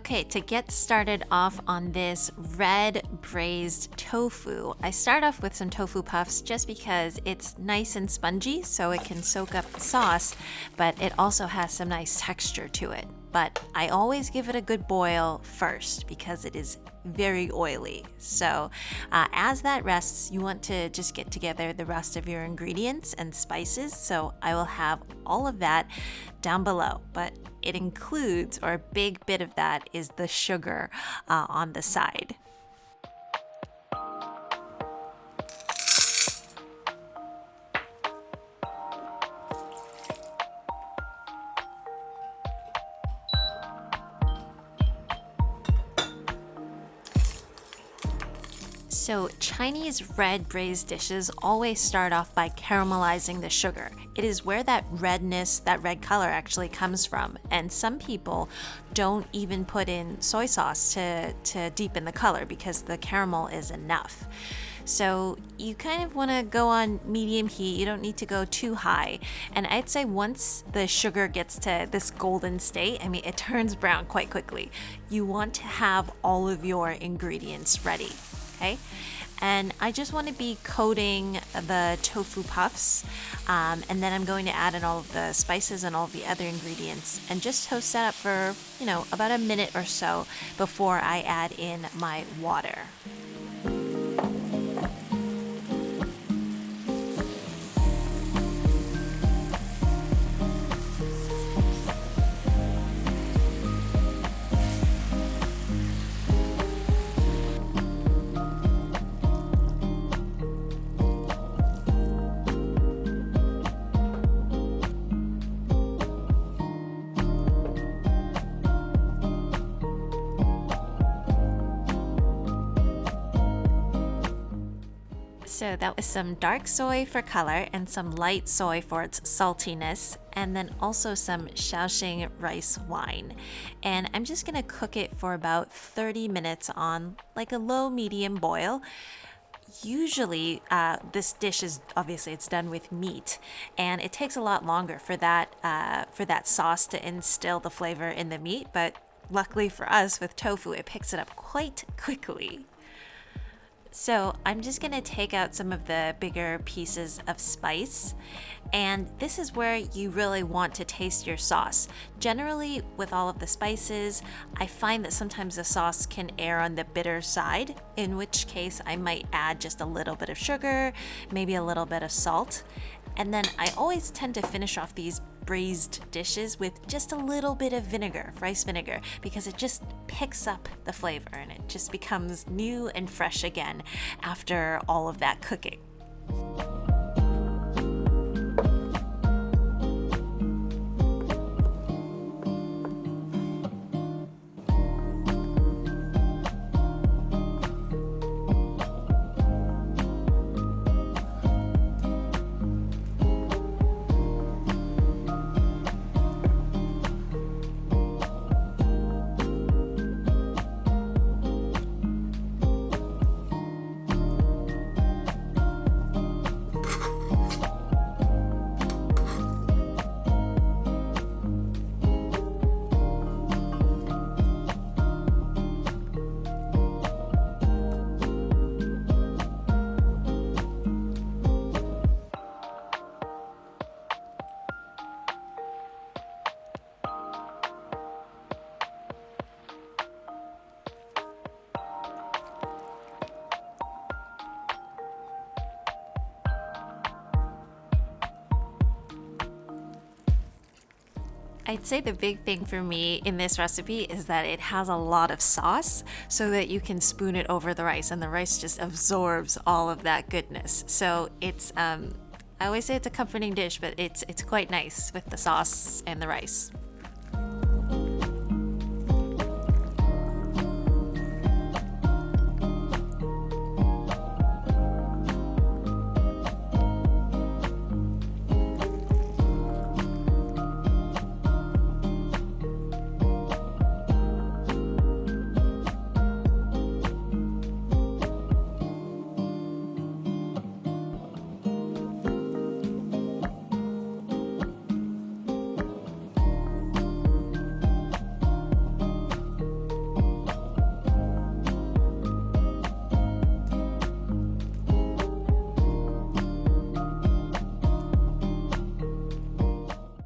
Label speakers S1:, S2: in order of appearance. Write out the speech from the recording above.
S1: Okay, to get started off on this red braised tofu, I start off with some tofu puffs just because it's nice and spongy so it can soak up the sauce, but it also has some nice texture to it. But I always give it a good boil first because it is very oily. So as that rests, you want to just get together the rest of your ingredients and spices. So I will have all of that down below, but it includes, or a big bit of that is the sugar on the side. So Chinese red braised dishes always start off by caramelizing the sugar. It is where that redness, that red color actually comes from. And some people don't even put in soy sauce to deepen the color because the caramel is enough. So you kind of want to go on medium heat. You don't need to go too high. And I'd say once the sugar gets to this golden state, I mean, it turns brown quite quickly. You want to have all of your ingredients ready. Okay, and I just want to be coating the tofu puffs, and then I'm going to add in all of the spices and all of the other ingredients and just toast that up for, about a minute or so before I add in my water. So that was some dark soy for color and some light soy for its saltiness, and then also some Shao rice wine. And I'm just gonna cook it for about 30 minutes on like a low medium boil. Usually this dish is obviously it's done with meat, and it takes a lot longer for that sauce to instill the flavor in the meat, but luckily for us with tofu it picks it up quite quickly. So I'm just gonna take out some of the bigger pieces of spice, and this is where you really want to taste your sauce. Generally with all of the spices, I find that sometimes the sauce can err on the bitter side, in which case I might add just a little bit of sugar, maybe a little bit of salt. And then I always tend to finish off these braised dishes with just a little bit of vinegar, rice vinegar, because it just picks up the flavor and it just becomes new and fresh again after all of that cooking. I'd say the big thing for me in this recipe is that it has a lot of sauce so that you can spoon it over the rice and the rice just absorbs all of that goodness. So it's, I always say it's a comforting dish, but it's quite nice with the sauce and the rice.